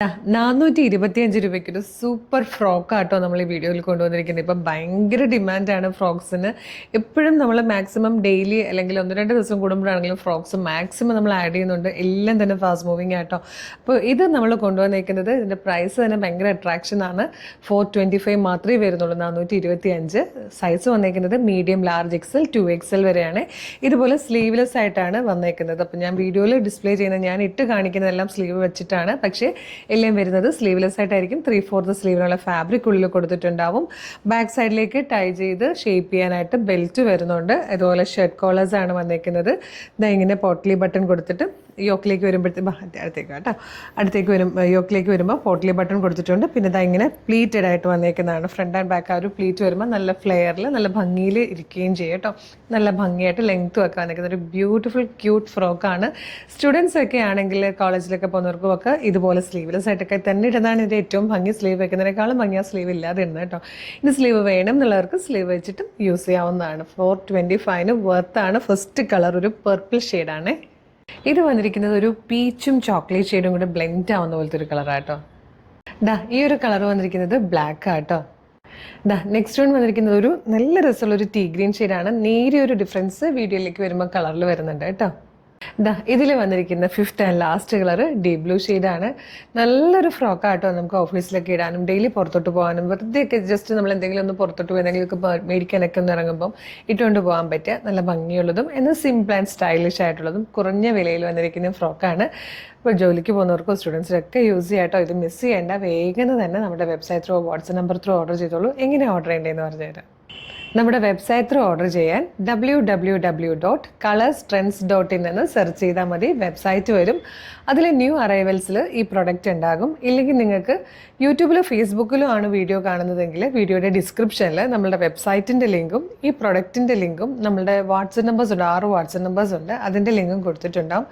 ₹425 super ഫ്രോക്കാട്ടോ നമ്മൾ ഈ വീഡിയോയിൽ കൊണ്ടുവന്നിരിക്കുന്നത്. ഇപ്പം ഭയങ്കര ഡിമാൻഡാണ് ഫ്രോക്സിന്. എപ്പോഴും നമ്മൾ മാക്സിമം ഡെയിലി അല്ലെങ്കിൽ 1-2 ദിവസം കൂടുമ്പോഴാണെങ്കിലും ഫ്രോക്സ് മാക്സിമം നമ്മൾ ആഡ് ചെയ്യുന്നുണ്ട്. എല്ലാം തന്നെ ഫാസ്റ്റ് മൂവിങ് ആട്ടോ. അപ്പോൾ ഇത് നമ്മൾ കൊണ്ടുവന്നിരിക്കുന്നത്, ഇതിൻ്റെ പ്രൈസ് തന്നെ ഭയങ്കര അട്രാക്ഷൻ ആണ്. 425 മാത്രമേ വരുന്നുള്ളൂ. 425. സൈസ് വന്നേക്കുന്നത് മീഡിയം, ലാർജ് XL, 2XL വരെയാണ്. ഇതുപോലെ സ്ലീവ്ലെസ് ആയിട്ടാണ് വന്നേക്കുന്നത്. അപ്പോൾ ഞാൻ വീഡിയോയിൽ ഡിസ്പ്ലേ ചെയ്യുന്നത്, ഞാൻ ഇട്ട് കാണിക്കുന്നതെല്ലാം സ്ലീവ് വെച്ചിട്ടാണ്. പക്ഷേ എല്ലാം വരുന്നത് സ്ലീവ്ലെസ് ആയിട്ടായിരിക്കും. 3/4 സ്ലീവിനുള്ള ഫാബ്രിക് ഉള്ളിൽ കൊടുത്തിട്ടുണ്ടാവും. ബാക്ക് സൈഡിലേക്ക് ടൈ ചെയ്ത് ഷേപ്പ് ചെയ്യാനായിട്ട് ബെൽറ്റ് വരുന്നുണ്ട്. അതുപോലെ ഷർട്ട് കോളേഴ്സ് ആണ് വന്നേക്കുന്നത്. ഇതാ ഇങ്ങനെ പോട്ട്ലി ബട്ടൺ കൊടുത്തിട്ട് യോക്കിലേക്ക് യോക്കിലേക്ക് വരുമ്പോൾ പോട്ട്ലി ബട്ടൺ കൊടുത്തിട്ടുണ്ട്. പിന്നെ ഇതാ ഇങ്ങനെ പ്ലീറ്റഡ് ആയിട്ട് വന്നേക്കുന്നതാണ്. ഫ്രണ്ട് ആൻഡ് ബാക്ക് ആ ഒരു പ്ലീറ്റ് വരുമ്പോൾ നല്ല ഫ്ലെയറിൽ നല്ല ഭംഗിയിൽ ഇരിക്കുകയും ചെയ്യും കേട്ടോ. നല്ല ഭംഗിയായിട്ട് ലെങ്ത്തും ഒക്കെ വന്നേക്കുന്ന ഒരു ബ്യൂട്ടിഫുൾ ക്യൂട്ട് ഫ്രോക്കാണ്. സ്റ്റുഡൻസ് ഒക്കെ ആണെങ്കിൽ കോളേജിലൊക്കെ പോകുന്നവർക്കും ഒക്കെ ഇതുപോലെ സ്ലീവ്ലെസ് ആയിട്ടൊക്കെ തന്നെ ഇടുന്നതാണ് ഇതിൻ്റെ ഏറ്റവും ഭംഗി. സ്ലീവ് വെക്കുന്നതിനേക്കാളും ഭംഗി ആ സ്ലീവ് ഇല്ലാതെ ഇടുന്നത് കേട്ടോ. ഇനി സ്ലീവ് വേണം എന്നുള്ളവർക്ക് സ്ലീവ് വെച്ചിട്ടും യൂസ് ചെയ്യാവുന്നതാണ്. 425 വർത്താണ്. ഫസ്റ്റ് കളർ ഒരു പർപ്പിൾ ഷെയ്ഡാണ്. ഇത് വന്നിരിക്കുന്നത് ഒരു പീച്ചും ചോക്ലേറ്റ് ഷെയ്ഡും കൂടെ ബ്ലെൻഡ് ആവുന്ന പോലത്തെ ഒരു കളറാട്ടോ. ഈ ഒരു കളർ വന്നിരിക്കുന്നത് ബ്ലാക്ക് ആട്ടോ. നെക്സ്റ്റ് വൺ വന്നിരിക്കുന്നത് ഒരു നല്ല രസമുള്ള ഒരു ടീ ഗ്രീൻ ഷെയ്ഡാണ്. നേരിയ ഒരു ഡിഫറൻസ് വീഡിയോയിലേക്ക് വരുമ്പോൾ കളറിൽ വരുന്നുണ്ട് കേട്ടോ. ഇതിൽ വന്നിരിക്കുന്ന 5th and last colour deep blue ഷെയ്ഡാണ്. നല്ലൊരു ഫ്രോക്കാട്ടോ. നമുക്ക് ഓഫീസിലൊക്കെ ഇടാനും ഡെയിലി പുറത്തോട്ട് പോകാനും വെറുതെ ഒക്കെ ജസ്റ്റ് നമ്മൾ എന്തെങ്കിലും ഒന്ന് പുറത്തോട്ട് പോയി എന്തെങ്കിലുമൊക്കെ മേടിക്കാനൊക്കെ ഒന്ന് ഇറങ്ങുമ്പം ഇട്ടുകൊണ്ട് പോകാൻ പറ്റുക നല്ല ഭംഗിയുള്ളതും എന്നാൽ സിമ്പിൾ ആൻഡ് സ്റ്റൈലിഷ് ആയിട്ടുള്ളതും കുറഞ്ഞ വിലയിൽ വന്നിരിക്കുന്ന ഫ്രോക്കാണ്. ഇപ്പോൾ ജോലിക്ക് പോകുന്നവർക്കോ സ്റ്റുഡൻസിനൊക്കെ യൂസ് ചെയ്യാട്ടോ. ഇത് മിസ് ചെയ്യേണ്ട. വേഗം തന്നെ നമ്മുടെ website through, WhatsApp number through order ചെയ്തോളൂ. എങ്ങനെ ഓർഡർ ചെയ്യേണ്ടതെന്ന് പറഞ്ഞുതരാം. നമ്മുടെ വെബ്സൈറ്റ് ത്രൂ ഓർഡർ ചെയ്യാൻ www.colorstrends.in എന്ന് സെർച്ച് ചെയ്താൽ മതി. വെബ്സൈറ്റ് വരും. അതിൽ ന്യൂ അറൈവൽസിൽ ഈ പ്രൊഡക്റ്റ് ഉണ്ടാകും. ഇല്ലെങ്കിൽ നിങ്ങൾക്ക് യൂട്യൂബിലോ ഫേസ്ബുക്കിലോ ആണ് വീഡിയോ കാണുന്നതെങ്കിൽ വീഡിയോയുടെ ഡിസ്ക്രിപ്ഷനിൽ നമ്മളുടെ വെബ്സൈറ്റിൻ്റെ ലിങ്കും ഈ പ്രൊഡക്റ്റിൻ്റെ ലിങ്കും നമ്മളുടെ വാട്സപ്പ് നമ്പേഴ്സ് ഉണ്ട്. 6 വാട്സപ്പ് നമ്പേഴ്സ് ഉണ്ട്. അതിൻ്റെ ലിങ്കും കൊടുത്തിട്ടുണ്ടാവും.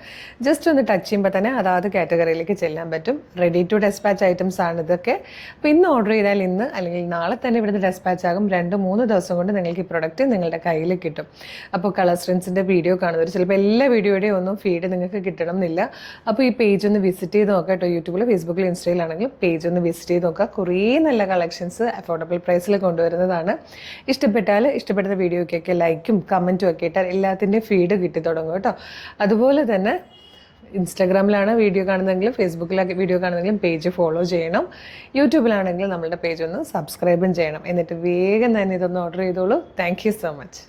ജസ്റ്റ് ഒന്ന് ടച്ച് ചെയ്യുമ്പോൾ തന്നെ അതാത് കാറ്റഗറിയിലേക്ക് ചെല്ലാൻ പറ്റും. റെഡി ടു ഡെസ്പാച്ച് ഐറ്റംസ് ആണ് ഇതൊക്കെ. അപ്പോൾ ഇന്ന് ഓർഡർ ചെയ്താൽ ഇന്ന് അല്ലെങ്കിൽ നാളെ തന്നെ ഇവിടുന്ന് ഡെസ്പാച്ച് ആകും. 2-3 ദിവസം കൊണ്ട് നിങ്ങൾക്ക് ഈ പ്രൊഡക്റ്റ് നിങ്ങളുടെ കയ്യിൽ കിട്ടും. അപ്പോൾ കളർ സ്ട്രെൻസിൻ്റെ വീഡിയോ കാണുന്നവർ ചിലപ്പോൾ എല്ലാ വീഡിയോയുടെയും ഒന്നും ഫീഡ് നിങ്ങൾക്ക് കിട്ടണം എന്നില്ല. അപ്പോൾ ഈ പേജ് ഒന്ന് വിസിറ്റ് ചെയ്ത് നോക്കാം കേട്ടോ. യൂട്യൂബിൽ, ഫേസ്ബുക്കിൽ, ഇൻസ്റ്റയിലാണെങ്കിലും പേജ് ഒന്ന് വിസിറ്റ് ചെയ്ത് നോക്കുക. കുറേ നല്ല കളക്ഷൻസ് അഫോർഡബിൾ പ്രൈസിൽ കൊണ്ടുവരുന്നതാണ്. ഇഷ്ടപ്പെടുന്ന വീഡിയോയ്ക്കൊക്കെ ലൈക്കും കമൻറ്റും ഒക്കെ ഇട്ടാൽ എല്ലാത്തിൻ്റെയും ഫീഡ് കിട്ടി തുടങ്ങും കേട്ടോ. അതുപോലെ തന്നെ ഇൻസ്റ്റാഗ്രാമിലാണ് വീഡിയോ കാണുന്നതെങ്കിലും ഫേസ്ബുക്കിലൊക്കെ വീഡിയോ കാണുന്നതെങ്കിലും പേജ് ഫോളോ ചെയ്യണം. യൂട്യൂബിലാണെങ്കിലും നമ്മളുടെ പേജ് ഒന്ന് സബ്സ്ക്രൈബും ചെയ്യണം. എന്നിട്ട് വേഗം തന്നെ ഇതൊന്ന് ഓർഡർ ചെയ്തോളൂ. Thank you so much.